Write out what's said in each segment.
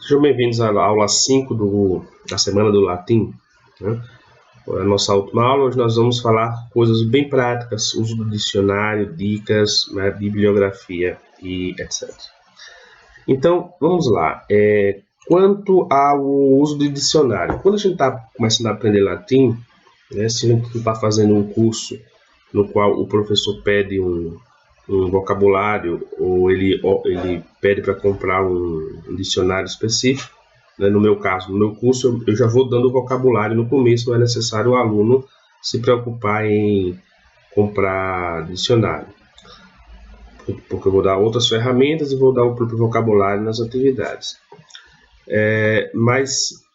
Sejam bem-vindos à aula 5 da Semana do Latim. Né? A nossa última aula, hoje nós vamos falar coisas bem práticas, uso do dicionário, dicas, né, bibliografia e etc. Então, vamos lá. Quanto ao uso do dicionário, quando a gente está começando a aprender latim, né, se a gente está fazendo um curso no qual o professor pede um vocabulário ou ele pede para comprar um dicionário específico, né? No meu caso, no meu curso, eu já vou dando vocabulário no começo, não é necessário o aluno se preocupar em comprar dicionário, porque eu vou dar outras ferramentas e vou dar o próprio vocabulário nas atividades. Mas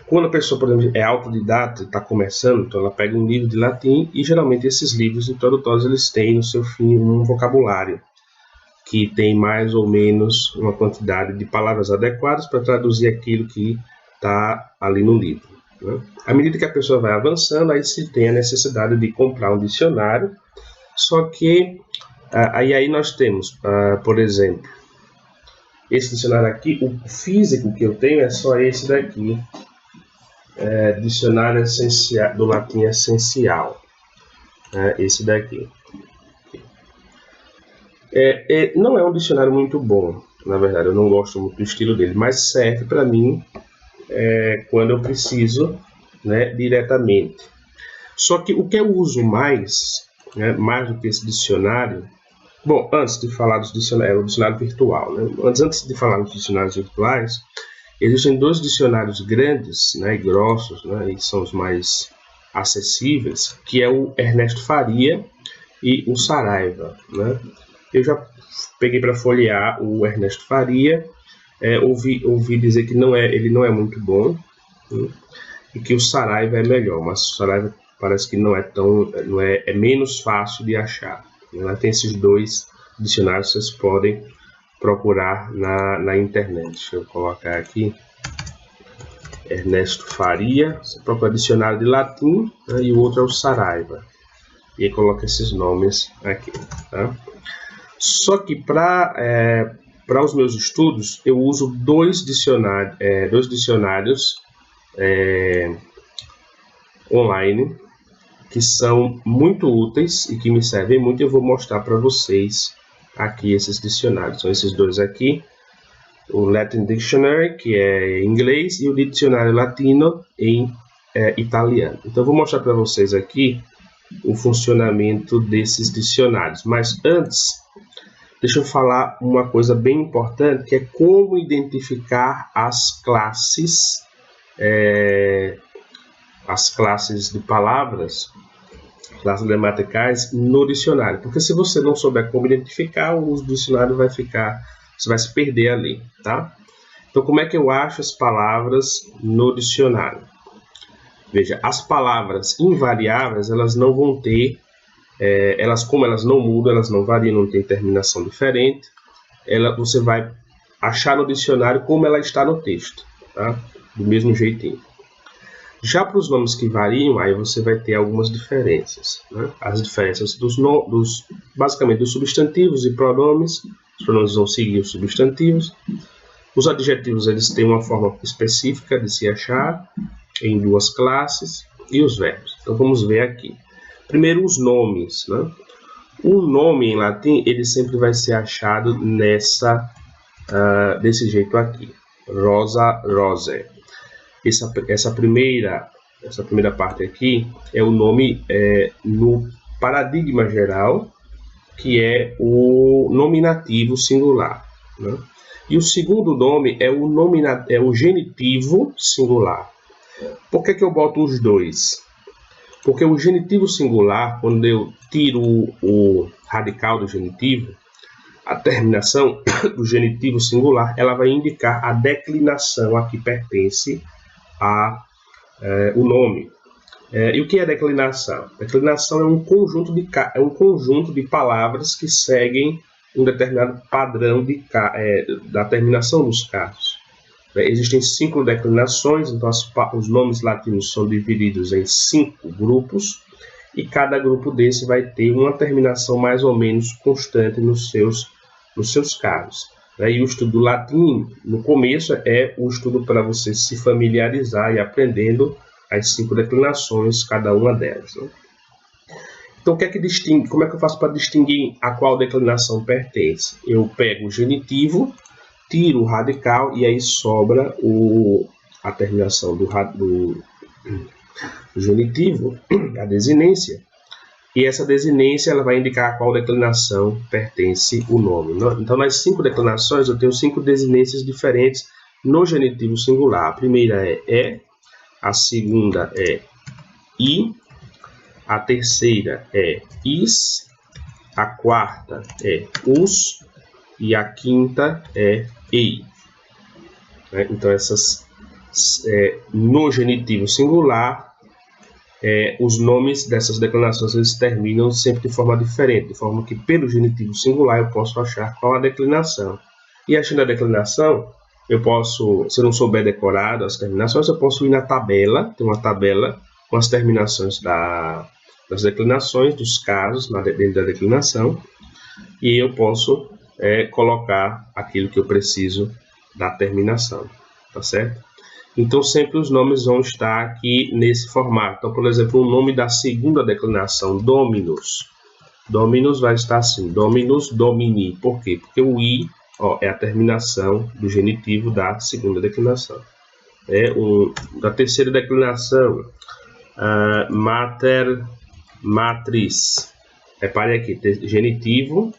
quando a pessoa, por exemplo, é autodidata, está começando, então ela pega um livro de latim e geralmente esses livros introdutórios eles têm no seu fim um vocabulário que tem mais ou menos uma quantidade de palavras adequadas para traduzir aquilo que está ali no livro. Né? À medida que a pessoa vai avançando, aí se tem a necessidade de comprar um dicionário, só que aí nós temos, por exemplo, esse dicionário aqui, o físico que eu tenho é só esse daqui, dicionário essencial, do latim essencial, esse daqui. Não é um dicionário muito bom, na verdade, eu não gosto muito do estilo dele, mas serve para mim quando eu preciso, né, diretamente. Só que o que eu uso mais, né, mais do que esse dicionário, bom, antes de falar dos dicionários, o dicionário virtual, né, antes de falar dos dicionários virtuais, existem dois dicionários grandes, né, e grossos, né, e são os mais acessíveis, que é o Ernesto Faria e o Saraiva, né? Eu já peguei para folhear o Ernesto Faria, ouvi dizer que ele não é muito bom, né? E que o Saraiva é melhor, mas o Saraiva parece que é menos fácil de achar. Né? Tem esses dois dicionários, vocês podem procurar na internet. Deixa eu colocar aqui Ernesto Faria, você procura dicionário de latim, né? E o outro é o Saraiva. E aí coloca esses nomes aqui, tá? Só que para os meus estudos, eu uso dois dicionários online, que são muito úteis e que me servem muito. Eu vou mostrar para vocês aqui esses dicionários. São esses dois aqui, o Latin Dictionary, que é em inglês, e o Dicionário Latino em italiano. Então, eu vou mostrar para vocês aqui o funcionamento desses dicionários. Mas antes, deixa eu falar uma coisa bem importante, que é como identificar as classes de palavras, classes gramaticais no dicionário. Porque se você não souber como identificar, o uso do dicionário você vai se perder ali, tá? Então, como é que eu acho as palavras no dicionário? Veja, as palavras invariáveis, elas não vão ter, como elas não mudam, elas não variam, não tem terminação diferente, você vai achar no dicionário como ela está no texto, tá? Do mesmo jeitinho. Já para os nomes que variam, aí você vai ter algumas diferenças, né? As diferenças basicamente dos substantivos e pronomes. Os pronomes vão seguir os substantivos. Os adjetivos, eles têm uma forma específica de se achar em duas classes, e os verbos. Então vamos ver aqui. Primeiro, os nomes, né? O nome em latim, ele sempre vai ser achado desse jeito aqui. Rosa, rose. Essa primeira parte aqui é o nome no paradigma geral, que é o nominativo singular, né? E o segundo nome é o genitivo singular. Por que eu boto os dois? Porque o genitivo singular, quando eu tiro o radical do genitivo, a terminação do genitivo singular, ela vai indicar a declinação a que pertence o nome. E o que é declinação? Declinação é um conjunto de palavras que seguem um determinado padrão da terminação dos casos. Existem 5 declinações, então os nomes latinos são divididos em 5 grupos, e cada grupo desse vai ter uma terminação mais ou menos constante nos seus casos. E o estudo do latim, no começo, é o estudo para você se familiarizar e aprendendo as 5 declinações, cada uma delas. Né? Então, o que é que distingue? Como é que eu faço para distinguir a qual declinação pertence? Eu pego o genitivo, tiro o radical e aí sobra a terminação do genitivo, a desinência. E essa desinência ela vai indicar a qual declinação pertence o nome. Então, nas 5 declinações, eu tenho 5 desinências diferentes no genitivo singular. A primeira é, a segunda é i, a terceira é is, a quarta é us e a quinta é ei. Então, no genitivo singular, os nomes dessas declinações eles terminam sempre de forma diferente, de forma que pelo genitivo singular eu posso achar qual a declinação. E achando a declinação, eu posso, se eu não souber decorar as terminações, eu posso ir na tabela, tem uma tabela com as terminações das declinações, dos casos dentro da declinação, e eu posso colocar aquilo que eu preciso da terminação, tá certo? Então, sempre os nomes vão estar aqui nesse formato. Então, por exemplo, o nome da segunda declinação, Dominus. Dominus vai estar assim, Dominus Domini. Por quê? Porque o I é a terminação do genitivo da segunda declinação. Da terceira declinação, Mater, Matris. Repare aqui, genitivo,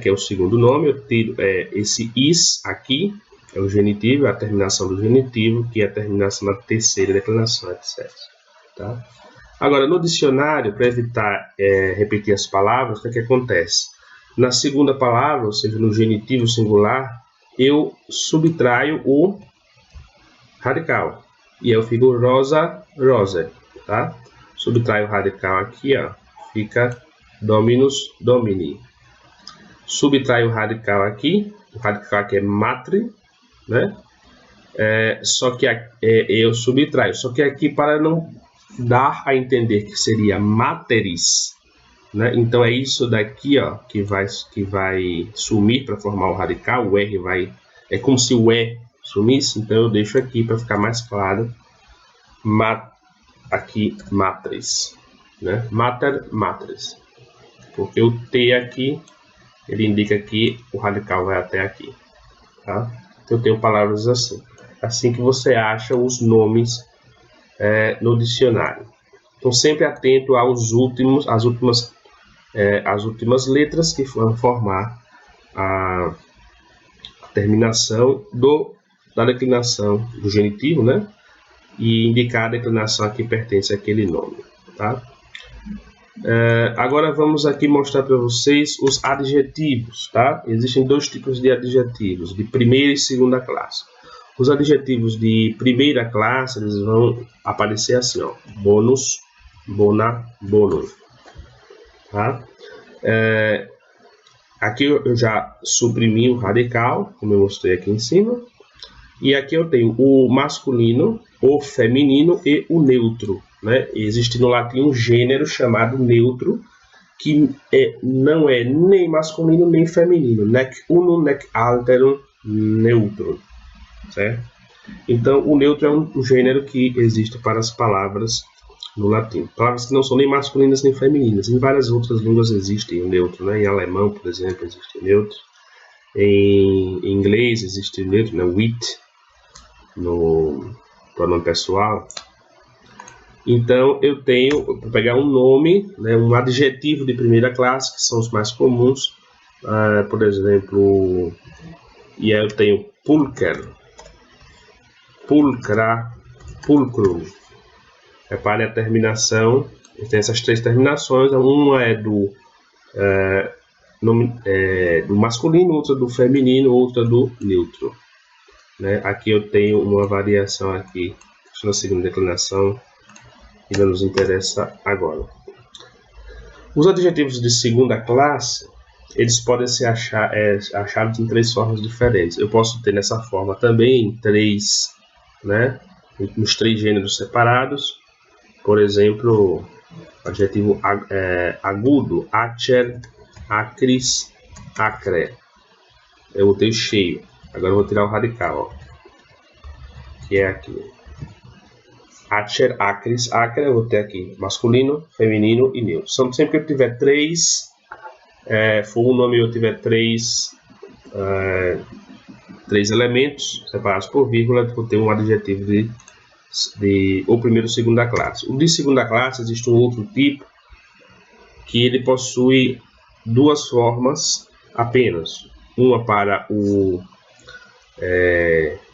que é o segundo nome. Eu tiro esse is aqui. É o genitivo, a terminação do genitivo, que é a terminação da terceira declinação, etc. Tá? Agora, no dicionário, para evitar repetir as palavras, o que acontece? Na segunda palavra, ou seja, no genitivo singular, eu subtraio o radical. E eu fico rosa, rose. Tá? Subtraio o radical aqui, ó, fica dominus, domini. Subtraio o radical aqui é matri, né? Só que eu subtraio. Só que aqui, para não dar a entender que seria materis, né? Então é isso daqui, ó, que vai sumir para formar o radical. O R é como se o E sumisse. Então eu deixo aqui para ficar mais claro. Aqui matris, né? Mater, matris. Porque o T aqui ele indica que o radical vai até aqui, tá? Eu tenho palavras assim. Assim que você acha os nomes no dicionário. Então, sempre atento às últimas letras que vão formar a terminação da declinação do genitivo, né? E indicar a declinação a que pertence aquele nome, tá? Agora vamos aqui mostrar para vocês os adjetivos, tá? Existem 2 tipos de adjetivos, de primeira e segunda classe. Os adjetivos de primeira classe, eles vão aparecer assim, ó, bonus, bona, bonum, tá? Aqui eu já suprimi o radical, como eu mostrei aqui em cima. E aqui eu tenho o masculino, o feminino e o neutro. Né? Existe no latim um gênero chamado neutro, que não é nem masculino nem feminino. Nec unum, nec alterum, neutrum. Certo? Então, o neutro é um gênero que existe para as palavras no latim. Palavras que não são nem masculinas nem femininas. Em várias outras línguas existe o neutro. Né? Em alemão, por exemplo, existe o neutro. Em inglês existe o neutro, né? Wit, no pronome pessoal. Então, eu tenho, para pegar um nome, né, um adjetivo de primeira classe, que são os mais comuns. Por exemplo, e aí eu tenho pulcher, pulcra, pulcrum. Repare a terminação, tem essas 3 terminações. Uma é do masculino, outra do feminino, outra do neutro. Né? Aqui eu tenho uma variação aqui, na segunda declinação, que nos interessa agora. Os adjetivos de segunda classe, eles podem ser achados em 3 formas diferentes. Eu posso ter nessa forma também em 3, né, nos 3 gêneros separados. Por exemplo, o adjetivo agudo, acer, acris, acre. eu botei cheio. Agora eu vou tirar o radical, ó, que é aqui. Acer, acres, acre, eu vou ter aqui masculino, feminino e neutro. Sempre que eu tiver for um nome e eu tiver três elementos separados por vírgula, vou ter um adjetivo de ou primeiro ou segunda classe. O de segunda classe existe um outro tipo que ele possui duas formas apenas, uma para o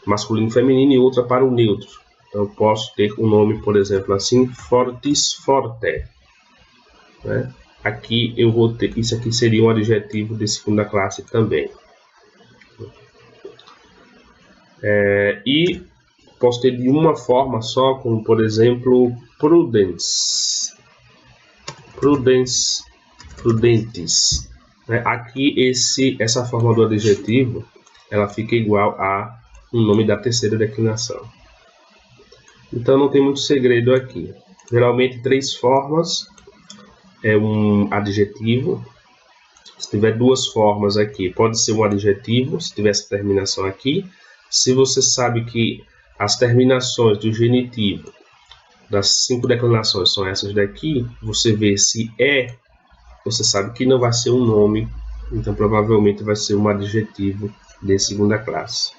masculino e feminino e outra para o neutro. Então, eu posso ter um nome, por exemplo, assim, fortis, forte. Né? Aqui eu vou ter, isso aqui seria um adjetivo de segunda classe também. E posso ter de uma forma só, como por exemplo, prudence. Prudence, prudentes. Aqui essa forma do adjetivo, ela fica igual a um nome da terceira declinação. Então não tem muito segredo aqui. Geralmente 3 formas é um adjetivo. Se tiver 2 formas aqui, pode ser um adjetivo, se tiver essa terminação aqui. Se você sabe que as terminações do genitivo das 5 declinações são essas daqui, você vê se você sabe que não vai ser um nome, então provavelmente vai ser um adjetivo de segunda classe.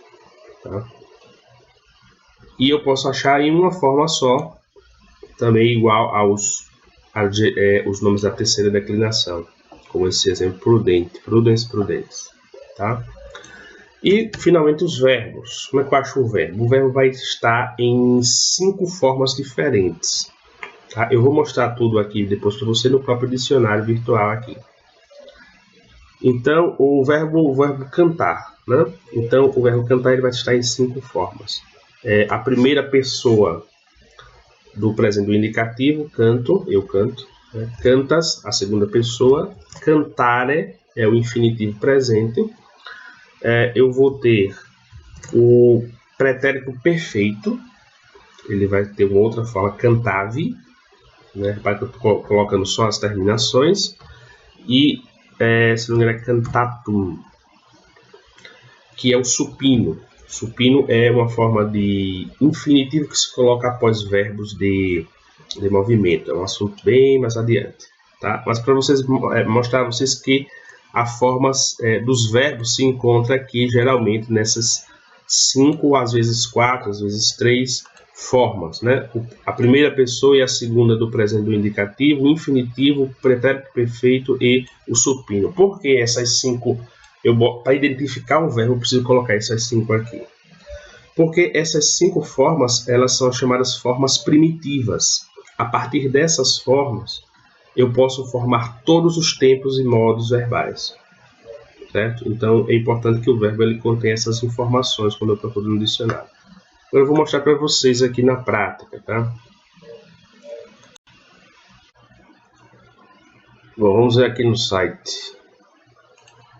Tá? E eu posso achar em uma forma só, também igual aos os nomes da terceira declinação, como esse exemplo prudente, prudence, prudentes. Tá? E finalmente os verbos. Como é que eu acho o verbo? O verbo vai estar em 5 formas diferentes. Tá? Eu vou mostrar tudo aqui depois para você no próprio dicionário virtual aqui. Então, o verbo cantar. Né? Então, o verbo cantar ele vai estar em 5 formas. A primeira pessoa do presente do indicativo, canto, eu canto. Né? Cantas, a segunda pessoa. Cantare é o infinitivo presente. Eu vou ter o pretérito perfeito. Ele vai ter uma outra forma, cantavi. Né? Para que eu estou colocando só as terminações. E, se não me engano, é cantatum, que é o supino. Supino é uma forma de infinitivo que se coloca após verbos de movimento. É um assunto bem mais adiante. Tá? Mas para vocês mostrar a vocês que a forma dos verbos se encontra aqui geralmente nessas 5, às vezes 4, às vezes 3 formas. Né? A primeira pessoa e a segunda do presente do indicativo, o infinitivo, o pretérito perfeito e o supino. Por que essas 5? Para identificar um verbo, eu preciso colocar essas 5 aqui. Porque essas 5 formas, elas são chamadas formas primitivas. A partir dessas formas, eu posso formar todos os tempos e modos verbais. Certo? Então, é importante que o verbo ele contenha essas informações quando eu procuro no dicionário. Agora eu vou mostrar para vocês aqui na prática. Tá? Bom, vamos ver aqui no site.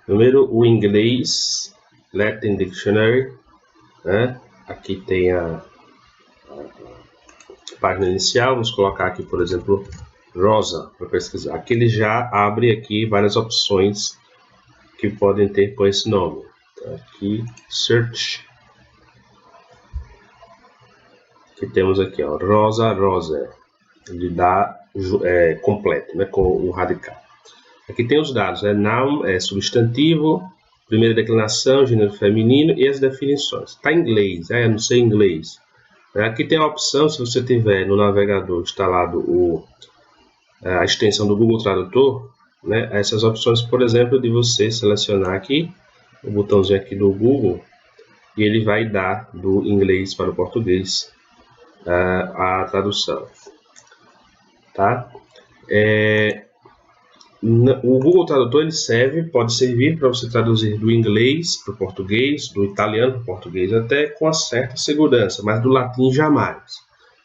Primeiro, o inglês, Latin Dictionary, né? Aqui tem a página inicial, vamos colocar aqui, por exemplo, rosa, para pesquisar. Aqui ele já abre aqui várias opções que podem ter com esse nome. Aqui, search. Aqui temos aqui, ó, rosa, rosa. Ele dá completo, né, com o radical. Aqui tem os dados, né? Noun é substantivo, primeira declinação, gênero feminino e as definições. Está em inglês, eu não sei inglês. Aqui tem a opção, se você tiver no navegador instalado a extensão do Google Tradutor, né? Essas opções, por exemplo, de você selecionar aqui, o botãozinho aqui do Google, e ele vai dar do inglês para o português a tradução. Tá? O Google Tradutor ele pode servir para você traduzir do inglês para o português, do italiano para o português, até com uma certa segurança, mas do latim jamais.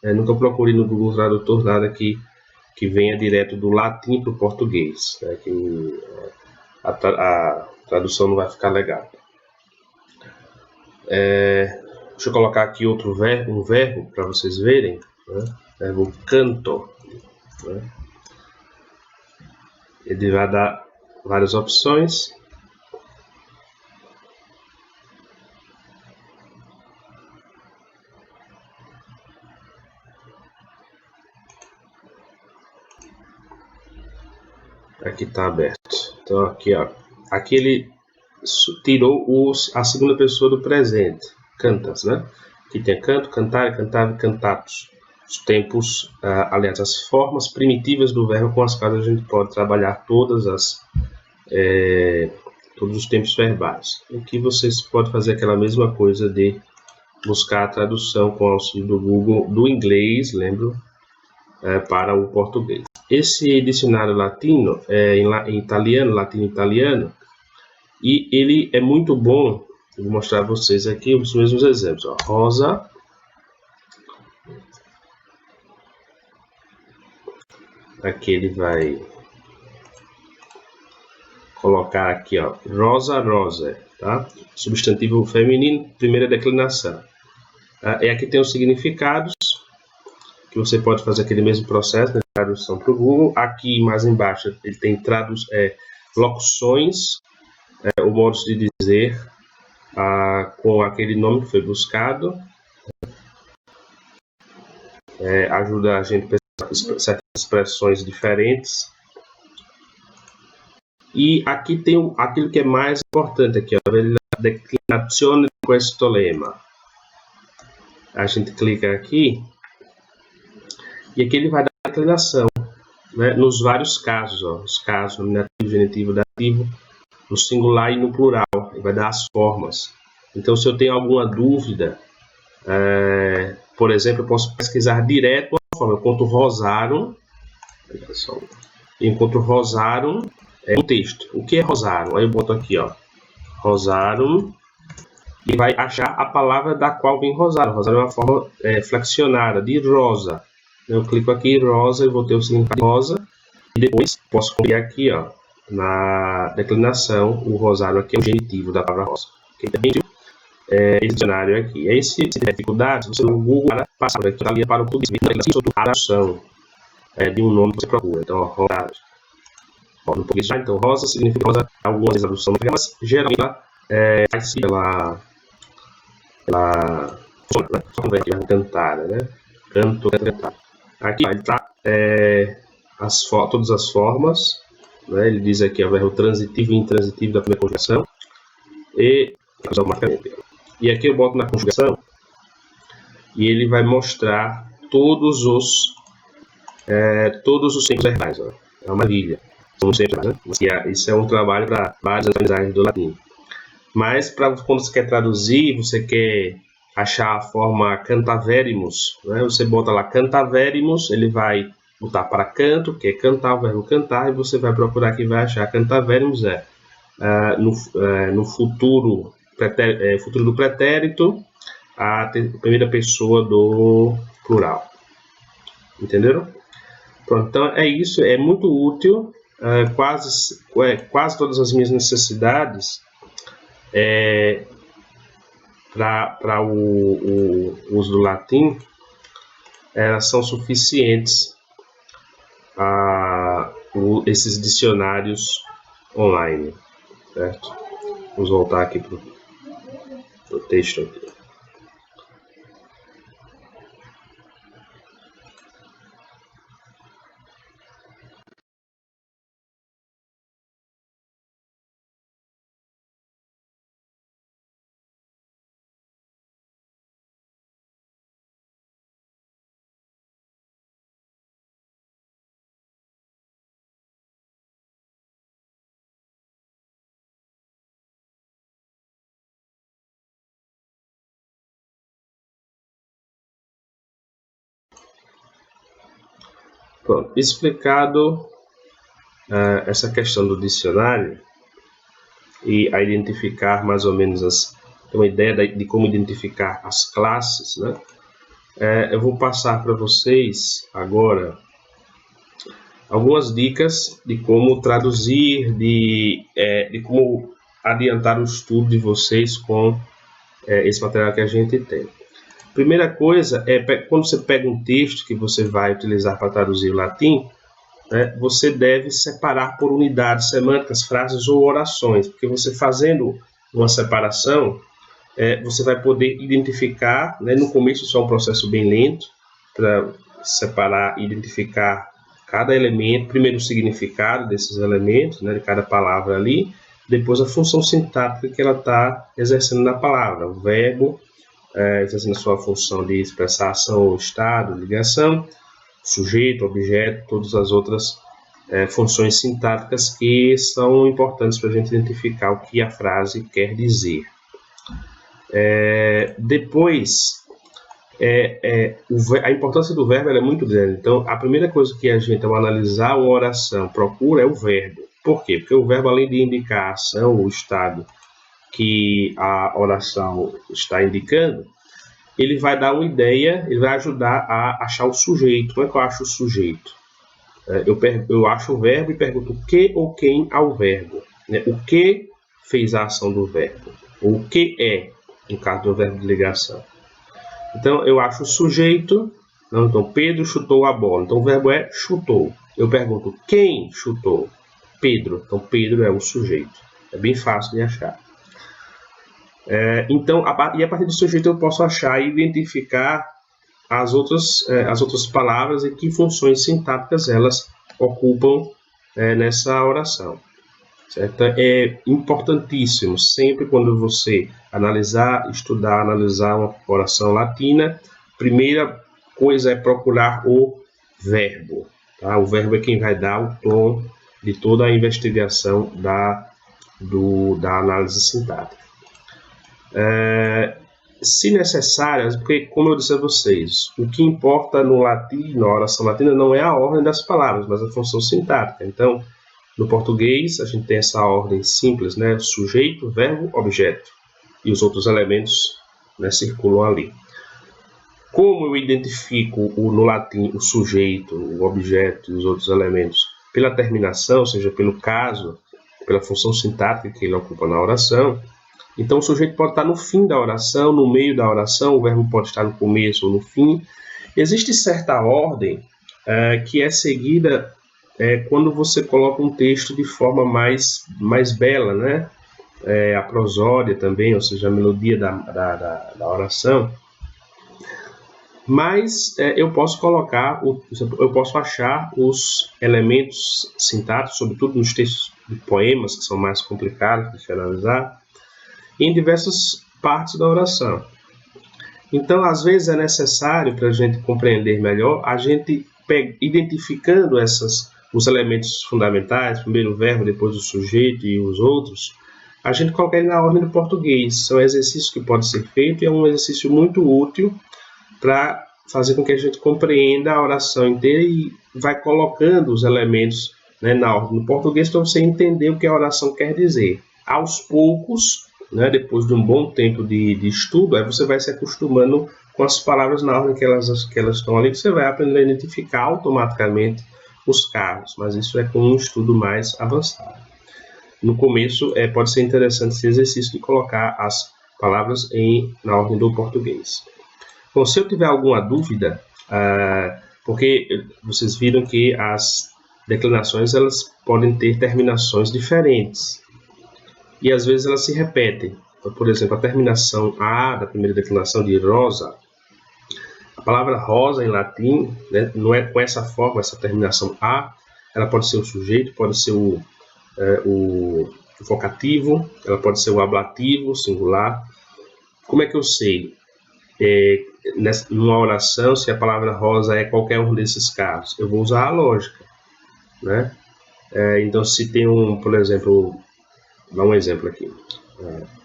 Nunca procure no Google Tradutor nada que venha direto do latim para o português, né, que a tradução não vai ficar legal. Deixa eu colocar aqui um verbo para vocês verem, né? Verbo canto. Né? Ele vai dar várias opções. Aqui está aberto. Então aqui, ó, aqui ele tirou a segunda pessoa do presente, cantas, né? Aqui tem canto, cantar, cantar, cantatus. Os tempos, aliás, as formas primitivas do verbo com as quais a gente pode trabalhar todos os tempos verbais. Aqui vocês podem fazer aquela mesma coisa de buscar a tradução com o auxílio do Google do inglês, lembro, para o português. Esse dicionário latino é em italiano, latino-italiano, e ele é muito bom. Vou mostrar a vocês aqui os mesmos exemplos. Ó. Rosa, aqui ele vai colocar aqui, ó, rosa, rosa, tá? Substantivo feminino, primeira declinação. E aqui tem os significados, que você pode fazer aquele mesmo processo, né, tradução para o Google. Aqui mais embaixo ele tem locuções, o modo de dizer com aquele nome que foi buscado. Ajuda a gente a pensar certas expressões diferentes. E aqui tem aquilo que é mais importante, aqui, a declinazione di questo lema. A gente clica aqui e aqui ele vai dar a declinação, né, nos vários casos, ó, os casos nominativo, genitivo, dativo, no singular e no plural. Ele vai dar as formas. Então, se eu tenho alguma dúvida, por exemplo, eu posso pesquisar direto uma forma. Eu encontro rosarum, um texto. O que é rosarum? Aí eu boto aqui, ó, rosarum, e vai achar a palavra da qual vem rosarum. Rosarum é uma forma flexionada de rosa. Eu clico aqui em rosa e vou ter o significado de rosa. E depois posso copiar aqui, ó, na declinação, o rosário aqui é o genitivo da palavra rosa. Okay? Esse dicionário aqui. Aí, se tiver dificuldades, você no Google passa para o português, a tradução de um nome que você procura. Então, ó, rosário. Ó, no português já, então, rosa significa rosa, algumas traduções, mas geralmente ela cantar, né? Canto, cantar. Aqui ele está todas as formas, né? Ele diz aqui o verbo transitivo e intransitivo da primeira conjugação e aqui eu boto na conjugação e ele vai mostrar todos os tempos verbais. Ó. É uma maravilha. São sempre, né? Isso é um trabalho para várias aprendizagens do latim. Mas quando você quer traduzir, você quer achar a forma cantaverimus, né? Você bota lá cantaverimus, ele vai botar para canto, que é cantar, o verbo cantar, e você vai procurar que vai achar cantaverimus no futuro do pretérito, a primeira pessoa do plural. Entenderam? Pronto, então é isso, é muito útil. Quase todas as minhas necessidades para o uso do latim, elas são suficientes a esses dicionários online, certo? Vamos voltar aqui para o texto aqui. Pronto, explicado essa questão do dicionário e a identificar mais ou menos uma ideia de como identificar as classes, né? Eu vou passar para vocês agora algumas dicas de como traduzir, de como adiantar o estudo de vocês com esse material que a gente tem. Primeira coisa é quando você pega um texto que você vai utilizar para traduzir o latim, né, você deve separar por unidades semânticas, frases ou orações, porque você fazendo uma separação, você vai poder identificar, né, no começo isso é um processo bem lento, para separar e identificar cada elemento, primeiro o significado desses elementos, né, de cada palavra ali, depois a função sintática que ela está exercendo na palavra. O verbo exercendo a sua função de expressar ação ou estado, ligação, sujeito, objeto, todas as outras funções sintáticas que são importantes para a gente identificar o que a frase quer dizer. Depois, a importância do verbo é muito grande. Então, a primeira coisa que a gente, ao analisar uma oração, procura é o verbo. Por quê? Porque o verbo, além de indicar a ação ou estado que a oração está indicando, ele vai dar uma ideia, ele vai ajudar a achar o sujeito. Como é que eu acho o sujeito? Eu acho o verbo e pergunto o que ou quem ao verbo. Né? O que fez a ação do verbo? O que é, no caso do verbo de ligação. Então, eu acho o sujeito. Então, Pedro chutou a bola. Então, o verbo é chutou. Eu pergunto quem chutou? Pedro. Então, Pedro é o sujeito. É bem fácil de achar. Então, a partir do sujeito eu posso achar e identificar as outras palavras e que funções sintáticas elas ocupam nessa oração. Certo? É importantíssimo, sempre quando você analisar uma oração latina, primeira coisa é procurar o verbo. Tá? O verbo é quem vai dar o tom de toda a investigação da análise sintática. Se necessárias, porque, como eu disse a vocês, o que importa no latim, na oração latina, não é a ordem das palavras, mas a função sintática. Então, no português, a gente tem essa ordem simples, né? Sujeito, verbo, objeto. E os outros elementos, né, circulam ali. Como eu identifico no latim o sujeito, o objeto e os outros elementos? Pela terminação, ou seja, pelo caso, pela função sintática que ele ocupa na oração. Então, o sujeito pode estar no fim da oração, no meio da oração, o verbo pode estar no começo ou no fim. Existe certa ordem que é seguida quando você coloca um texto de forma mais bela, né? A prosódia também, ou seja, a melodia da oração. Mas eu posso achar os elementos sintáticos, sobretudo nos textos de poemas, que são mais complicados de se analisar, em diversas partes da oração. Então, às vezes é necessário, para a gente compreender melhor, a gente identificando os elementos fundamentais, primeiro o verbo, depois o sujeito e os outros, a gente coloca ele na ordem do português. São exercícios que podem ser feitos e é um exercício muito útil para fazer com que a gente compreenda a oração inteira e vai colocando os elementos, né, na ordem do português para você entender o que a oração quer dizer. Aos poucos, né, depois de um bom tempo de estudo, aí você vai se acostumando com as palavras na ordem que elas estão ali, que você vai aprender a identificar automaticamente os casos, mas isso é com um estudo mais avançado. No começo, pode ser interessante esse exercício de colocar as palavras na ordem do português. Bom, se eu tiver alguma dúvida, porque vocês viram que as declinações elas podem ter terminações diferentes. E às vezes elas se repetem. Então, por exemplo, a terminação A da primeira declinação de rosa, a palavra rosa em latim, né, não é com essa forma, essa terminação A, ela pode ser o sujeito, pode ser o vocativo, ela pode ser o ablativo, singular. Como é que eu sei, numa oração, se a palavra rosa é qualquer um desses casos? Eu vou usar a lógica, né? Então, se tem por exemplo, vou dar um exemplo aqui.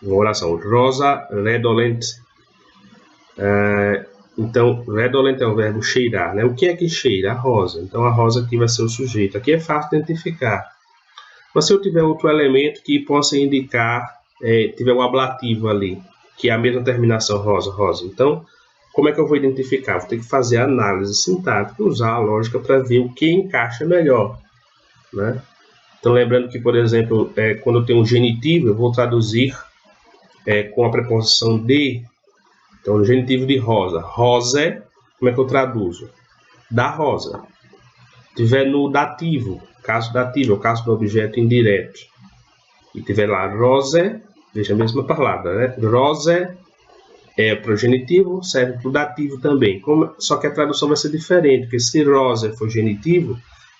Uma oração, rosa redolente. Então, redolente é o verbo cheirar, né? O que é que cheira? A rosa. Então, a rosa aqui vai ser o sujeito. Aqui é fácil de identificar. Mas se eu tiver outro elemento que possa indicar, tiver um ablativo ali, que é a mesma terminação, rosa, rosa. Então, como é que eu vou identificar? Vou ter que fazer a análise sintática, usar a lógica para ver o que encaixa melhor, né? Então, lembrando que, por exemplo, quando eu tenho um genitivo, eu vou traduzir com a preposição de. Então, o genitivo de rosa. Rosa, como é que eu traduzo? Da rosa. Se tiver no dativo, caso dativo, o caso do objeto indireto, e tiver lá rosa, veja a mesma palavra, né? Rosa para o genitivo, serve para o dativo também. Só que a tradução vai ser diferente, porque se rosa for genitivo,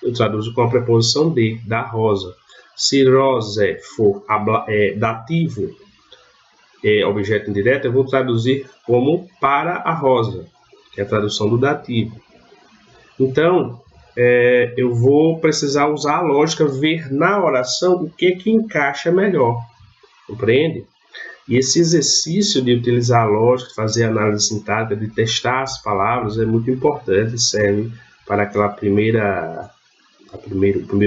eu traduzo com a preposição de, da rosa. Se rose for dativo, objeto indireto, eu vou traduzir como para a rosa, que é a tradução do dativo. Então, eu vou precisar usar a lógica, ver na oração o que encaixa melhor, compreende? E esse exercício de utilizar a lógica, fazer a análise sintática, de testar as palavras, é muito importante, serve para aquela primeiro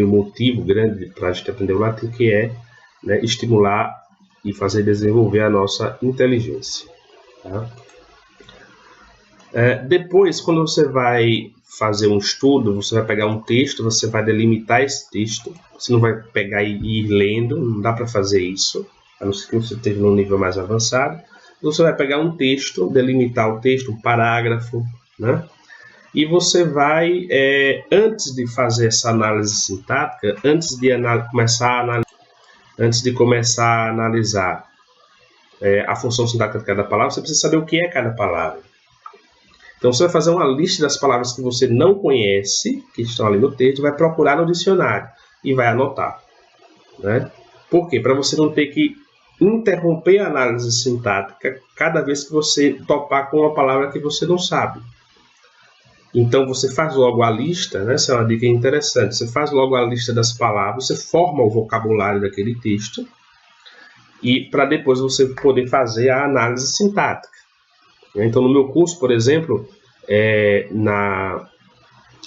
motivo grande para a gente aprender o latim, que é, né, estimular e fazer desenvolver a nossa inteligência. Tá? Depois, quando você vai fazer um estudo, você vai pegar um texto, você vai delimitar esse texto, você não vai pegar e ir lendo, não dá para fazer isso, a não ser que você esteja num nível mais avançado. Você vai pegar um texto, delimitar o texto, um parágrafo, né? E você vai, antes de fazer essa análise sintática, antes de começar a analisar a função sintática de cada palavra, você precisa saber o que é cada palavra. Então você vai fazer uma lista das palavras que você não conhece, que estão ali no texto, vai procurar no dicionário e vai anotar, né? Por quê? Para você não ter que interromper a análise sintática cada vez que você topar com uma palavra que você não sabe. Então você faz logo a lista, né? Essa é uma dica interessante. Você faz logo a lista das palavras, você forma o vocabulário daquele texto, e para depois você poder fazer a análise sintática. Então no meu curso, por exemplo,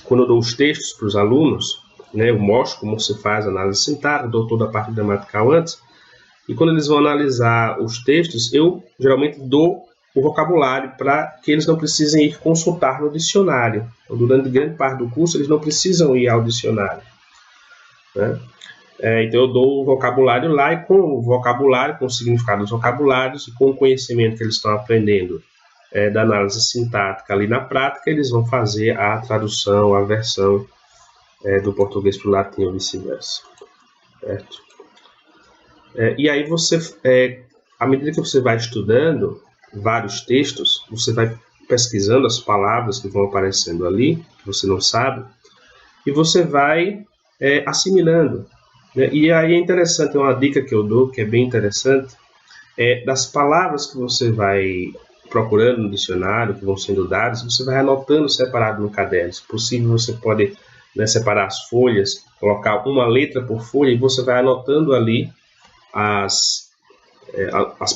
quando eu dou os textos para os alunos, né, eu mostro como se faz a análise sintática, dou toda a parte gramatical antes, e quando eles vão analisar os textos, eu geralmente dou o vocabulário para que eles não precisem ir consultar no dicionário. Então, durante grande parte do curso, eles não precisam ir ao dicionário, né? Então eu dou o vocabulário lá, e com o vocabulário, com o significado dos vocabulários e com o conhecimento que eles estão aprendendo da análise sintática ali na prática, eles vão fazer a tradução, a versão do português para o latim ou vice-versa. Certo? E aí você, à medida que você vai estudando vários textos, você vai pesquisando as palavras que vão aparecendo ali, que você não sabe, e você vai assimilando, né? E aí é interessante, uma dica que eu dou, que é bem interessante, das palavras que você vai procurando no dicionário, que vão sendo dadas, você vai anotando separado no caderno. Se possível, você pode, né, separar as folhas, colocar uma letra por folha, e você vai anotando ali as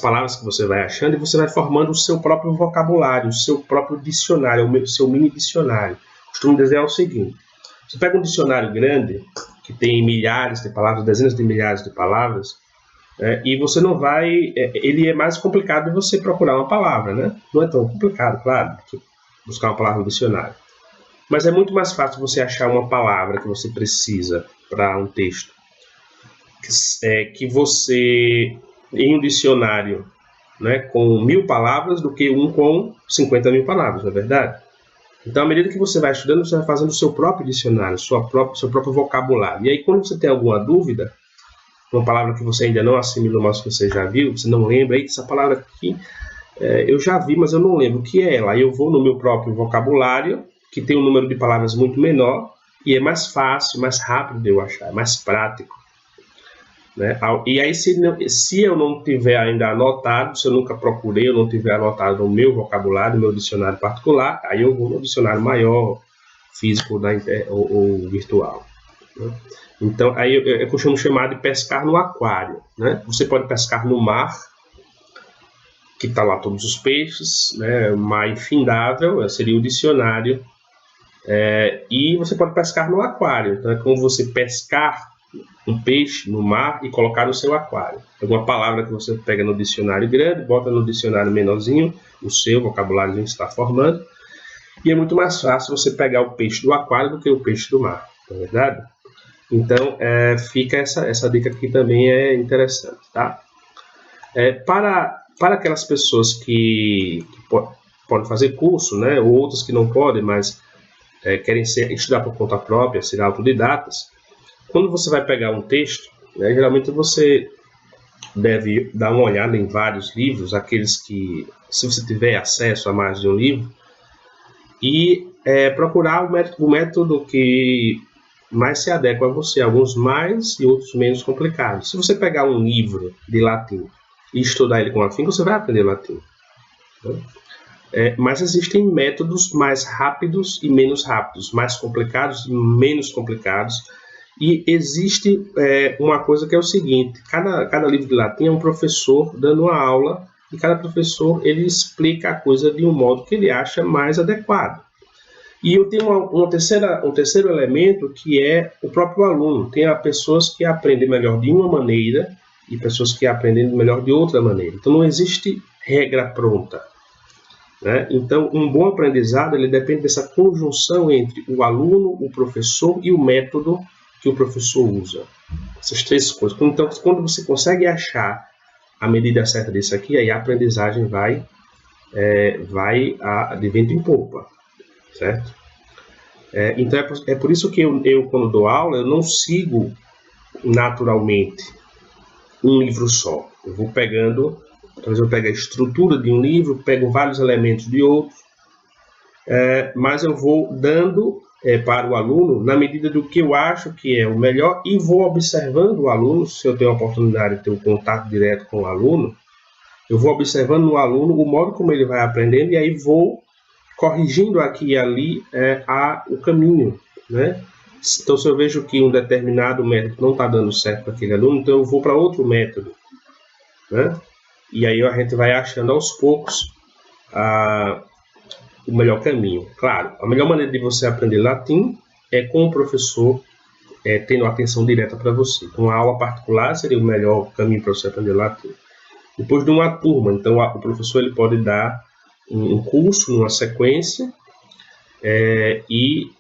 palavras que você vai achando, e você vai formando o seu próprio vocabulário, o seu próprio dicionário, o seu mini dicionário. Costumo dizer o seguinte: você pega um dicionário grande, que tem milhares de palavras, dezenas de milhares de palavras, e você não vai... ele é mais complicado de você procurar uma palavra, né? Não é tão complicado, claro, que buscar uma palavra no dicionário. Mas é muito mais fácil você achar uma palavra que você precisa para um texto, que você, em um dicionário, né, com 1000 palavras, do que um com 50.000 palavras, não é verdade? Então, à medida que você vai estudando, você vai fazendo o seu próprio dicionário, seu próprio vocabulário. E aí, quando você tem alguma dúvida, uma palavra que você ainda não assimilou, mas que você já viu, você não lembra, essa palavra aqui eu já vi, mas eu não lembro o que é ela. Aí eu vou no meu próprio vocabulário, que tem um número de palavras muito menor, e é mais fácil, mais rápido de eu achar, é mais prático, né? E aí, se eu não tiver ainda anotado, se eu nunca procurei, eu não tiver anotado no meu vocabulário, no meu dicionário particular, aí eu vou no dicionário maior, físico ou virtual, né? Então, aí eu costumo chamar de pescar no aquário, né? Você pode pescar no mar, que está lá todos os peixes, né? Mar infindável, seria o dicionário, e você pode pescar no aquário. Então, é como você pescar um peixe no mar e colocar no seu aquário. Alguma palavra que você pega no dicionário grande, bota no dicionário menorzinho, o seu vocabulário está formando, e é muito mais fácil você pegar o peixe do aquário do que o peixe do mar, não é verdade? Então, fica essa dica aqui, também é interessante, tá? Para aquelas pessoas que podem fazer curso, né, ou outras que não podem, mas querem estudar por conta própria, ser autodidatas, quando você vai pegar um texto, né, geralmente você deve dar uma olhada em vários livros, aqueles que, se você tiver acesso a mais de um livro, e procurar o método que mas se adequam a você, alguns mais e outros menos complicados. Se você pegar um livro de latim e estudar ele com afinco, você vai aprender latim. Mas existem métodos mais rápidos e menos rápidos, mais complicados e menos complicados. E existe uma coisa que é o seguinte: cada livro de latim é um professor dando uma aula, e cada professor ele explica a coisa de um modo que ele acha mais adequado. E eu tenho um terceiro elemento, que é o próprio aluno. Tem pessoas que aprendem melhor de uma maneira e pessoas que aprendem melhor de outra maneira. Então não existe regra pronta, né? Então um bom aprendizado ele depende dessa conjunção entre o aluno, o professor e o método que o professor usa. Essas três coisas. Então, quando você consegue achar a medida certa disso aqui, aí a aprendizagem vai de vento em popa, certo? Então, é por isso que eu, quando dou aula, eu não sigo naturalmente um livro só. Eu vou pegando, talvez eu pegue a estrutura de um livro, pego vários elementos de outro, mas eu vou dando para o aluno na medida do que eu acho que é o melhor, e vou observando o aluno. Se eu tenho a oportunidade de ter um contato direto com o aluno, eu vou observando no aluno o modo como ele vai aprendendo, e aí vou corrigindo aqui e ali o caminho, né? Então, se eu vejo que um determinado método não está dando certo para aquele aluno, então eu vou para outro método, né? E aí a gente vai achando aos poucos o melhor caminho. Claro, a melhor maneira de você aprender latim é com o professor tendo atenção direta para você. Uma aula particular seria o melhor caminho para você aprender latim. Depois de uma turma, então o professor ele pode dar um curso numa sequência e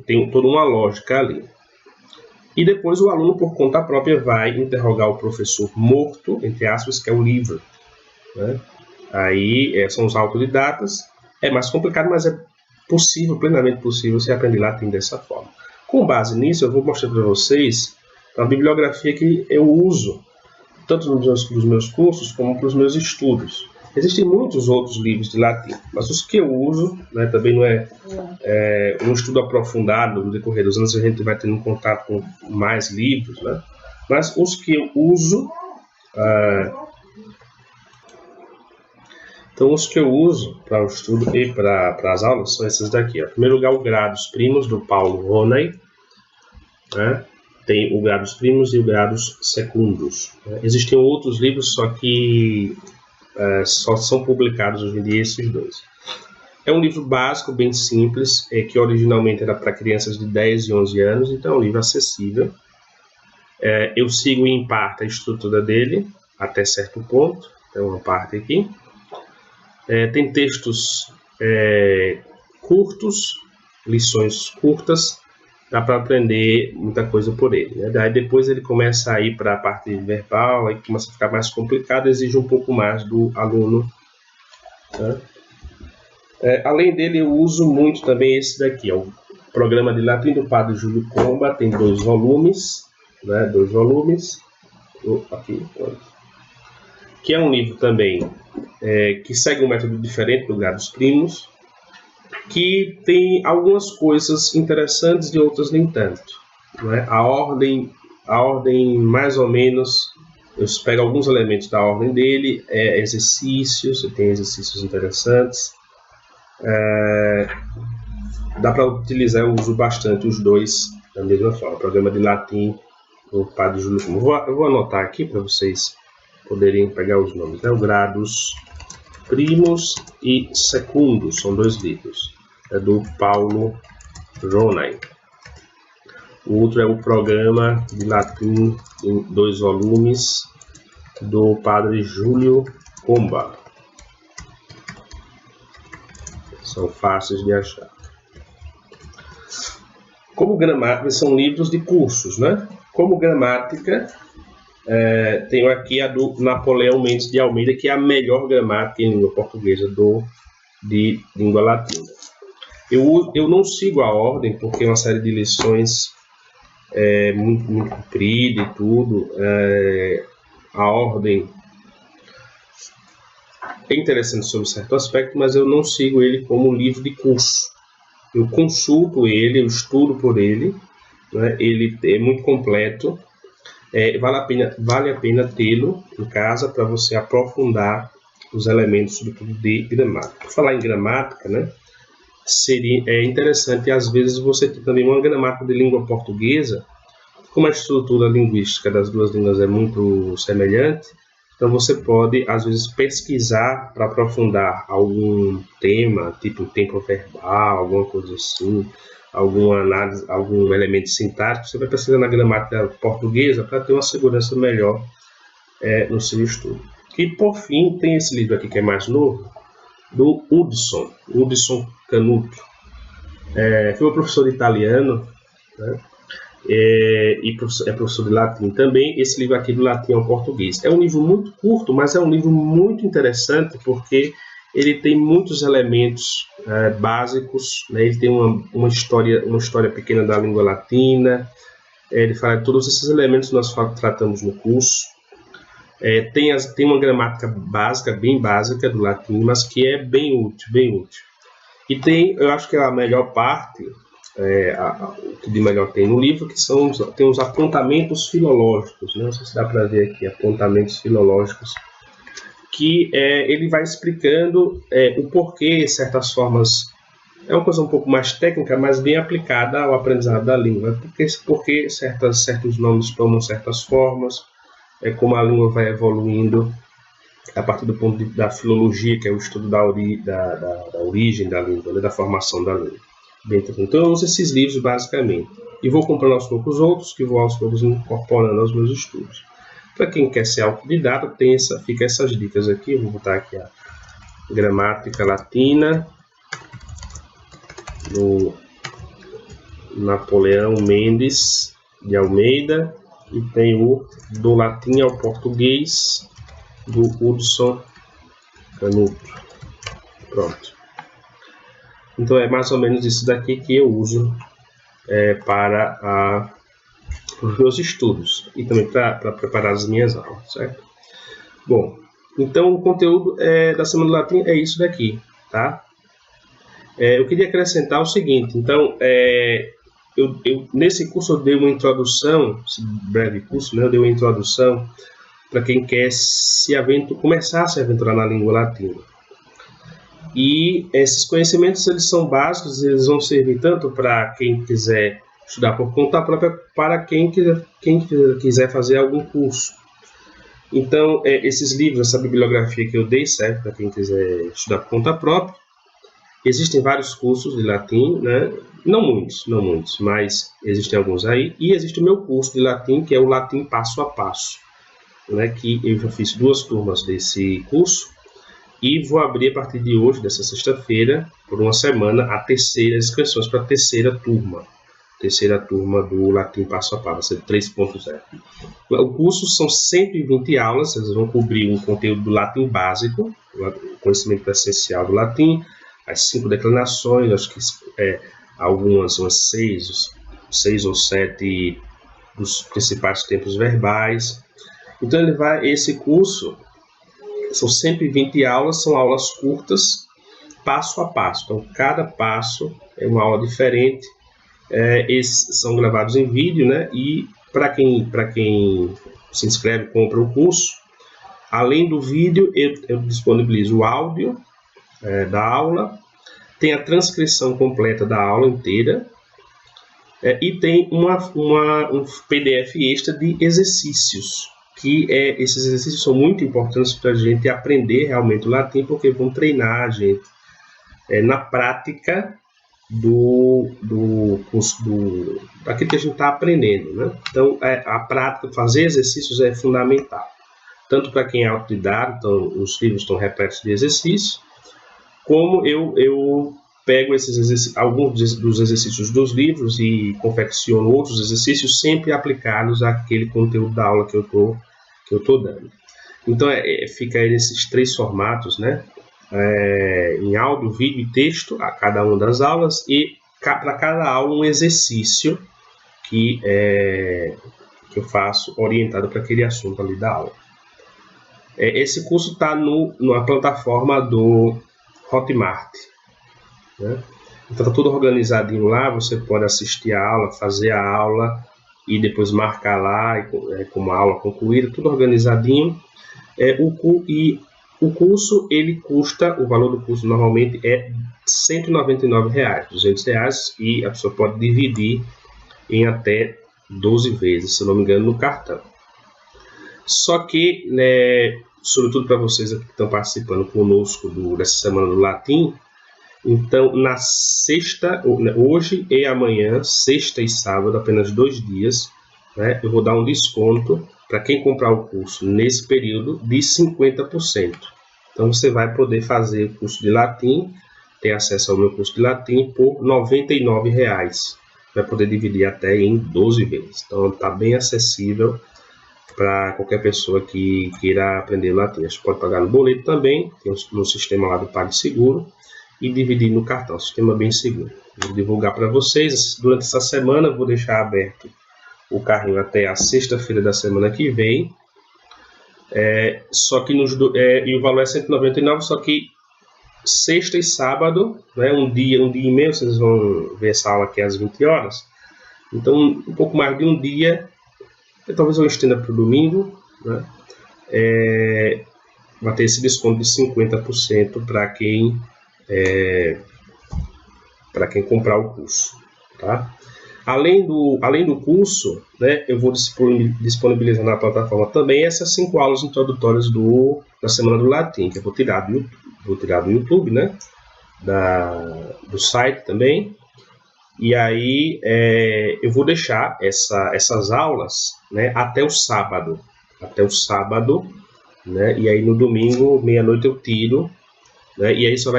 tem toda uma lógica ali. E depois o aluno, por conta própria, vai interrogar o professor morto, entre aspas, que é o livro, né? Aí são os autodidatas. É mais complicado, mas é possível, plenamente possível, você aprender latim dessa forma. Com base nisso, eu vou mostrar para vocês a bibliografia que eu uso, tanto nos meus cursos como para os meus estudos. Existem muitos outros livros de latim, mas os que eu uso, né, também não é um estudo aprofundado. No decorrer dos anos a gente vai tendo contato com mais livros, né? Mas os que eu uso, então os que eu uso para o estudo e para as aulas são esses daqui. Em primeiro lugar, o Grados Primos, do Paulo Ronay, né? Tem o Grados Primos e o Grados Secundos. Existem outros livros, só que só são publicados hoje em dia esses dois. É um livro básico, bem simples, que originalmente era para crianças de 10 e 11 anos, então é um livro acessível. Eu sigo em parte a estrutura dele, até certo ponto, tem uma parte aqui. Tem textos curtos, lições curtas, dá para aprender muita coisa por ele, né? Daí depois ele começa a ir para a parte verbal, aí começa a ficar mais complicado, exige um pouco mais do aluno, né? Além dele, eu uso muito também esse daqui, o Programa de Latim do Padre Júlio Comba, tem 2 volumes, né? 2 volumes, aqui, que é um livro também que segue um método diferente do Grados Primos, que tem algumas coisas interessantes e outras nem tanto, né? A ordem mais ou menos, eu pego alguns elementos da ordem dele, exercícios, tem exercícios interessantes, dá para utilizar, eu uso bastante os dois da mesma forma. Programa de Latim do Padre Júlio Comba. Eu vou anotar aqui para vocês poderem pegar os nomes, né? O Grados Primos e Secundos, são 2 livros. É do Paulo Ronay. O outro é o Programa de Latim em 2 volumes do Padre Júlio Comba. São fáceis de achar. Como gramática, são livros de cursos, né? Como gramática, tenho aqui a do Napoleão Mendes de Almeida, que é a melhor gramática em língua portuguesa de língua latina. Eu não sigo a ordem, porque é uma série de lições muito, muito comprida e tudo. A ordem é interessante sobre certo aspecto, mas eu não sigo ele como livro de curso. Eu consulto ele, eu estudo por ele, né? Ele é muito completo, vale a pena tê-lo em casa para você aprofundar os elementos, sobretudo de gramática. Por falar em gramática, né? Seria interessante, às vezes, você ter também uma gramática de língua portuguesa, como a estrutura linguística das duas línguas é muito semelhante, então você pode, às vezes, pesquisar para aprofundar algum tema, tipo tempo verbal, alguma coisa assim, alguma análise, algum elemento sintático. Você vai pesquisar na gramática portuguesa para ter uma segurança melhor no seu estudo. E, por fim, tem esse livro aqui que é mais novo, do Hudson Canuto. Foi um professor de italiano, né? E é professor de latim também. Esse livro aqui do latim ao português é um livro muito curto, mas é um livro muito interessante porque ele tem muitos elementos básicos, né? Ele tem uma história pequena da língua latina, ele fala de todos esses elementos que nós tratamos no curso. Tem uma gramática básica, bem básica do latim, mas que é bem útil, bem útil. E eu acho que a melhor parte, o que de melhor tem no livro, que tem os apontamentos filológicos, né? Não sei se dá para ver aqui, apontamentos filológicos, que ele vai explicando o porquê certas formas. É uma coisa um pouco mais técnica, mas bem aplicada ao aprendizado da língua. Porque certos nomes tomam certas formas, como a língua vai evoluindo a partir do ponto da filologia, que é o estudo da origem da língua, né, da formação da língua. Então eu uso esses livros basicamente. E vou comprando aos poucos outros, que vou aos poucos incorporando aos meus estudos. Para quem quer ser autodidata, fica essas dicas aqui. Eu vou botar aqui a gramática latina, do Napoleão Mendes de Almeida, e tem o do latim ao português, do Hudson Canuto. Pronto. Então é mais ou menos isso daqui que eu uso para os meus estudos e também para preparar as minhas aulas, certo? Bom, então o conteúdo da Semana do Latim é isso daqui, tá? Eu queria acrescentar o seguinte, então, nesse curso eu dei uma introdução, esse breve curso, né, eu dei uma introdução para quem quer começar a se aventurar na língua latina. E esses conhecimentos, eles são básicos, eles vão servir tanto para quem quiser estudar por conta própria, para quem quiser fazer algum curso. Então, esses livros, essa bibliografia que eu dei, serve para quem quiser estudar por conta própria. Existem vários cursos de latim, né? Não muitos, mas existem alguns aí. E existe o meu curso de latim, que é o Latim Passo a Passo, né? Que eu já fiz 2 turmas desse curso. E vou abrir a partir de hoje, dessa sexta-feira, por uma semana, as inscrições para a terceira turma do Latim Passo a Passo, vai ser 3.0. O curso são 120 aulas, vocês vão cobrir um conteúdo do latim básico, o conhecimento essencial do latim, as 5 declinações, acho que umas 6 ou 7 dos principais tempos verbais. Então esse curso são 120 aulas, são aulas curtas, passo a passo. Então cada passo é uma aula diferente. Esses são gravados em vídeo, né? E para quem se inscreve, compra o curso, além do vídeo, eu disponibilizo o áudio da aula, tem a transcrição completa da aula inteira, e tem um PDF extra de exercícios, que esses exercícios são muito importantes para a gente aprender realmente o latim, porque vão treinar a gente na prática daquilo que a gente está aprendendo, né? Então, a prática, fazer exercícios é fundamental, tanto para quem é autodidata, então os livros estão repletos de exercícios, como eu pego alguns dos exercícios dos livros e confecciono outros exercícios sempre aplicados àquele conteúdo da aula que eu tô dando. Então, fica aí nesses 3 formatos, né? Em áudio, vídeo e texto a cada uma das aulas, e para cada aula um exercício que eu faço orientado para aquele assunto ali da aula. Esse curso está na plataforma do Hotmart, né? Então tá tudo organizadinho lá, você pode assistir a aula, fazer a aula e depois marcar lá como a aula concluída, tudo organizadinho. O curso, ele custa, o valor do curso normalmente é R$ 199, R$ 200, e a pessoa pode dividir em até 12 vezes, se não me engano, no cartão. Só que, né, sobretudo para vocês aqui que estão participando conosco dessa semana do latim, então na sexta, hoje e amanhã, sexta e sábado, apenas 2 dias, né, eu vou dar um desconto para quem comprar o curso nesse período de 50%. Então você vai poder fazer o curso de latim, ter acesso ao meu curso de latim por R$ 99. Vai poder dividir até em 12 vezes. Então está bem acessível para qualquer pessoa que queira aprender latim. Você pode pagar no boleto também, tem no sistema lá do PagSeguro, e dividir no cartão, sistema bem seguro. Vou divulgar para vocês durante essa semana, vou deixar aberto o carrinho até a sexta-feira da semana que vem. Só que e o valor é 199, só que sexta e sábado, né, um dia e meio, vocês vão ver essa aula aqui às 20 horas. Então, um pouco mais de um dia, talvez eu estenda para o domingo, né, vai ter esse desconto de 50% para quem comprar o curso, tá? Além do curso, né, eu vou disponibilizar na plataforma também essas 5 aulas introdutórias da Semana do Latim, que eu vou tirar do YouTube, né, do site também. E aí eu vou deixar essas aulas, né, até o sábado, né, e aí no domingo, meia-noite eu tiro, né, e aí só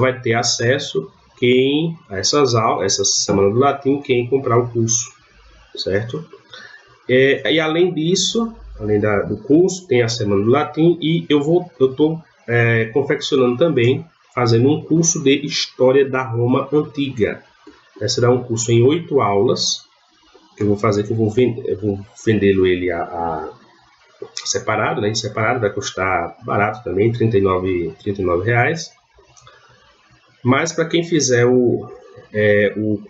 vai ter acesso a essas aulas, essa Semana do Latim, quem comprar o curso, certo? E além disso, além do curso, tem a Semana do Latim, e eu estou confeccionando também, fazendo um curso de História da Roma Antiga. Será um curso em 8 aulas, que eu vou fazer, que eu vou vendê-lo ele separado, né? Em separado, vai custar barato também, R$ 39. Mas para quem fizer o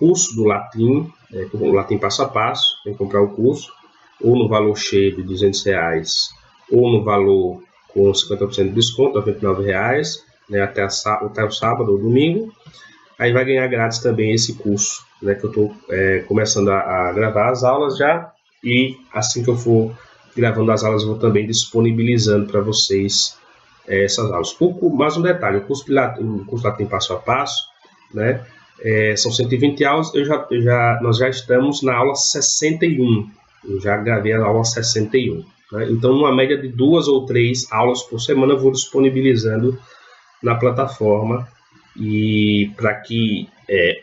curso do latim, o latim passo a passo, tem que comprar o curso, ou no valor cheio de R$ 200, ou no valor com 50% de desconto, R$ 29, né, até o sábado ou domingo. Aí vai ganhar grátis também esse curso, né, que eu estou começando a gravar as aulas já, e assim que eu for gravando as aulas, eu vou também disponibilizando para vocês essas aulas. Mais um detalhe, o curso latim passo a passo, né, são 120 aulas, nós já estamos na aula 61, eu já gravei a aula 61. Né, então, numa média de 2 ou 3 aulas por semana, eu vou disponibilizando na plataforma, e para que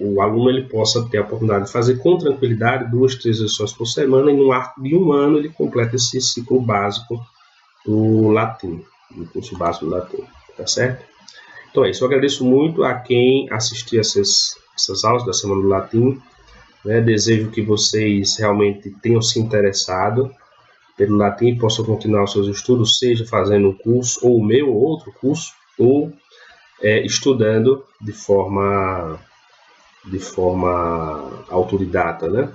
o aluno ele possa ter a oportunidade de fazer com tranquilidade 2, 3 lições por semana, e no arco de um ano ele completa esse ciclo básico do latim, do curso básico do latim, tá certo? Então é isso, eu agradeço muito a quem assistiu essas aulas da Semana do Latim, né? Desejo que vocês realmente tenham se interessado pelo latim e possam continuar os seus estudos, seja fazendo um curso, ou o meu, ou outro curso, ou estudando de forma autodidata, né?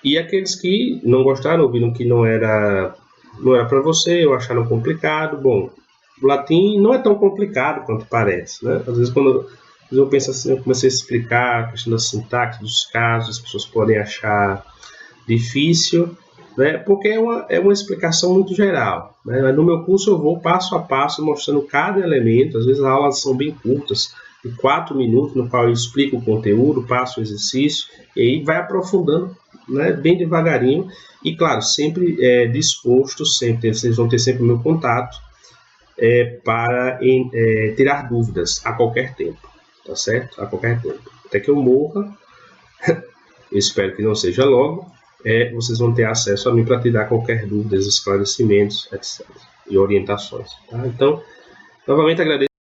E aqueles que não gostaram, viram que não era para você, ou acharam complicado, bom, o latim não é tão complicado quanto parece, né? Às vezes quando eu penso assim, eu comecei a explicar a questão da sintaxe, dos casos, as pessoas podem achar difícil, né? Porque é uma explicação muito geral, né? No meu curso eu vou passo a passo mostrando cada elemento, às vezes as aulas são bem curtas, de 4 minutos, no qual eu explico o conteúdo, passo o exercício, e aí vai aprofundando, né, bem devagarinho, e claro, sempre disposto, vocês vão ter sempre o meu contato para tirar dúvidas a qualquer tempo, tá certo? A qualquer tempo, até que eu morra, eu espero que não seja logo, vocês vão ter acesso a mim para tirar qualquer dúvida, esclarecimentos, etc. e orientações, tá? Então, novamente agradeço